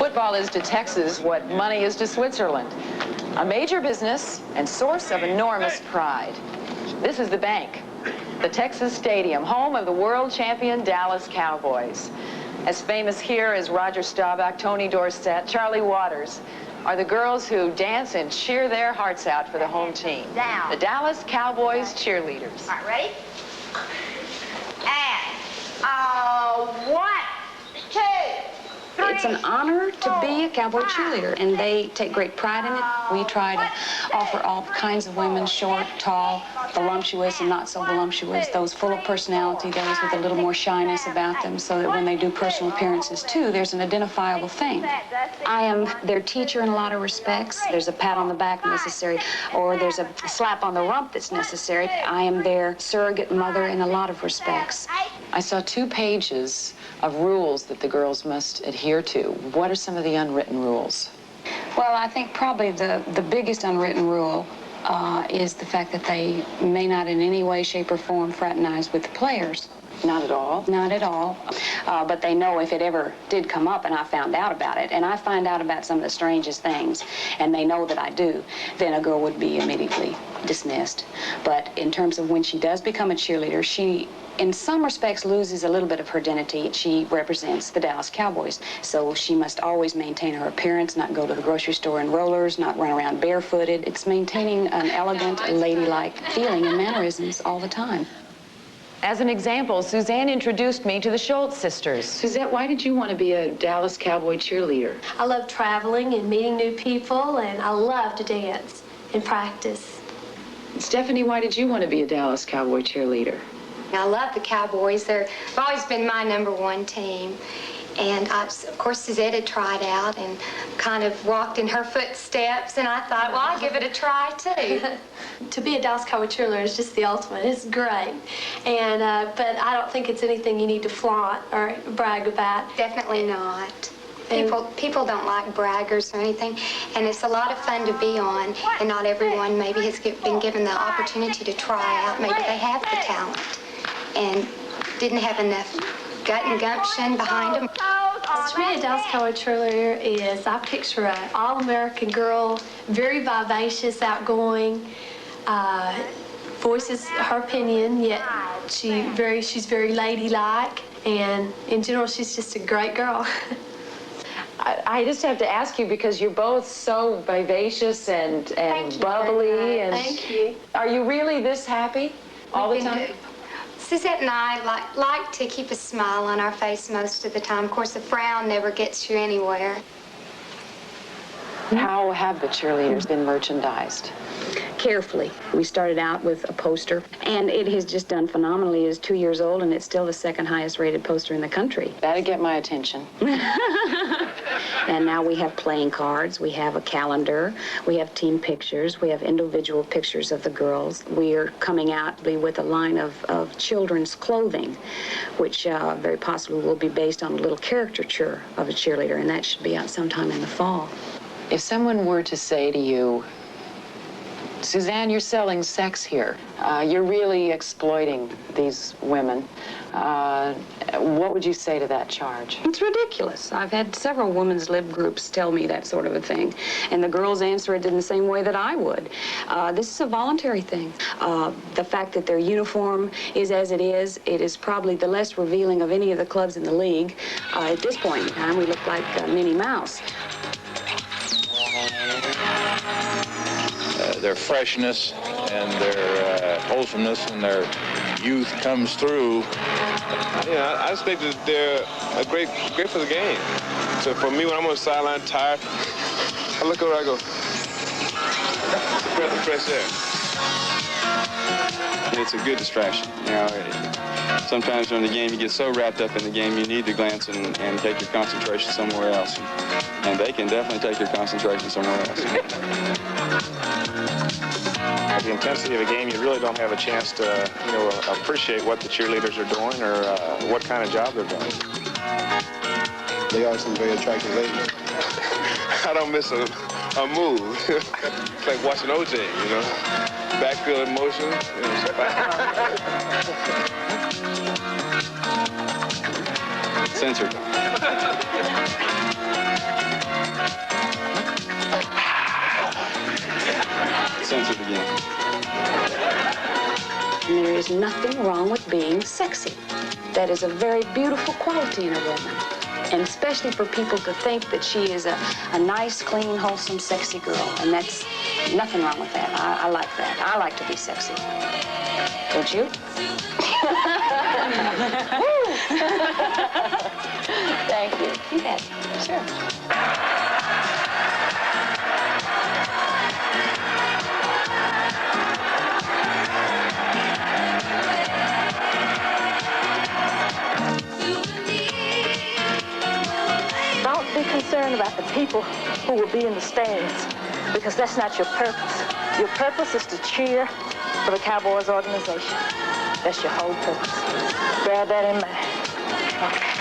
Football is to Texas what money is to Switzerland. A major business and source of enormous pride. This is the bank, the Texas Stadium, home of the world champion Dallas Cowboys. As famous here as Roger Staubach, Tony Dorsett, Charlie Waters, are the girls who dance and cheer their hearts out for the home team. The Dallas Cowboys Cheerleaders. All right, ready? And 1, 2, 3. It's an honor to be a Cowboy cheerleader, and they take great pride in it. We try to offer all kinds of women, short, tall, voluptuous and not so voluptuous, those full of personality, those with a little more shyness about them, so that when they do personal appearances too, there's an identifiable thing. I am their teacher in a lot of respects. There's a pat on the back necessary, or there's a slap on the rump that's necessary. I am their surrogate mother in a lot of respects. I saw 2 pages of rules that the girls must adhere to. What are some of the unwritten rules? Well, I think probably the biggest unwritten rule is the fact that they may not in any way, shape, or form fraternize with the players. Not at all? Not at all. But they know if it ever did come up and I found out about it, and I find out about some of the strangest things, and they know that I do, then a girl would be immediately dismissed. But in terms of when she does become a cheerleader, she, in some respects, loses a little bit of her identity. She represents the Dallas Cowboys, so she must always maintain her appearance, not go to the grocery store in rollers, not run around barefooted. It's maintaining an elegant, ladylike feeling and mannerisms all the time. As an example, Suzanne introduced me to the Schultz sisters. Suzette, why did you want to be a Dallas Cowboy cheerleader? I love traveling and meeting new people, and I love to dance and practice. Stephanie, why did you want to be a Dallas Cowboy cheerleader? I love the Cowboys. They've always been my #1 team. And of course, Suzette had tried out and kind of walked in her footsteps, and I thought, well, I'll give it a try, too. To be a Dallas Cowboy cheerleader is just the ultimate. It's great. And but I don't think it's anything you need to flaunt or brag about. Definitely not. People don't like braggers or anything, and it's a lot of fun to be on, and not everyone maybe has been given the opportunity to try out. Maybe they have the talent and didn't have enough gut and gumption behind them. To me, a Dallas Cowboy cheerleader is, I picture an all-American girl, very vivacious, outgoing, voices her opinion, yet she's very ladylike, and in general, she's just a great girl. I just have to ask you, because you're both so vivacious and bubbly. And thank you. Are you really this happy all the time? Suzette and I like to keep a smile on our face most of the time. Of course, a frown never gets you anywhere. How have the cheerleaders been merchandised? Carefully. We started out with a poster, and it has just done phenomenally. It's 2 years old, and it's still the 2nd highest rated poster in the country. That'd get my attention. And now we have playing cards, we have a calendar, we have team pictures, we have individual pictures of the girls. We are coming out with a line of children's clothing, which very possibly will be based on a little caricature of a cheerleader, and that should be out sometime in the fall. If someone were to say to you, Suzanne, you're selling sex here. You're really exploiting these women. What would you say to that charge? It's ridiculous. I've had several women's lib groups tell me that sort of a thing, and the girls answer it in the same way that I would. This is a voluntary thing. The fact that their uniform is as it is probably the less revealing of any of the clubs in the league. At this point in time, we look like Minnie Mouse. Their freshness and their wholesomeness and their youth comes through. Yeah, I just think that they're great for the game. So for me, when I'm on the sideline tired, I look over, I go, breath of fresh air. It's a good distraction. You know, sometimes during the game, you get so wrapped up in the game, you need to glance and take your concentration somewhere else. And they can definitely take your concentration somewhere else. At the intensity of a game, you really don't have a chance to, appreciate what the cheerleaders are doing or what kind of job they're doing. They are some very attractive ladies. I don't miss a move. It's like watching OJ, you know. Backfield in motion. Censored. nothing wrong with being sexy. That is a very beautiful quality in a woman. And especially for people to think that she is a nice, clean, wholesome, sexy girl. And that's nothing wrong with that. I like that. I like to be sexy. Don't you? Thank you. You bet. Sure. Don't be concerned about the people who will be in the stands, because that's not your purpose. Your purpose is to cheer for the Cowboys organization. That's your whole purpose. Bear that in mind. Okay.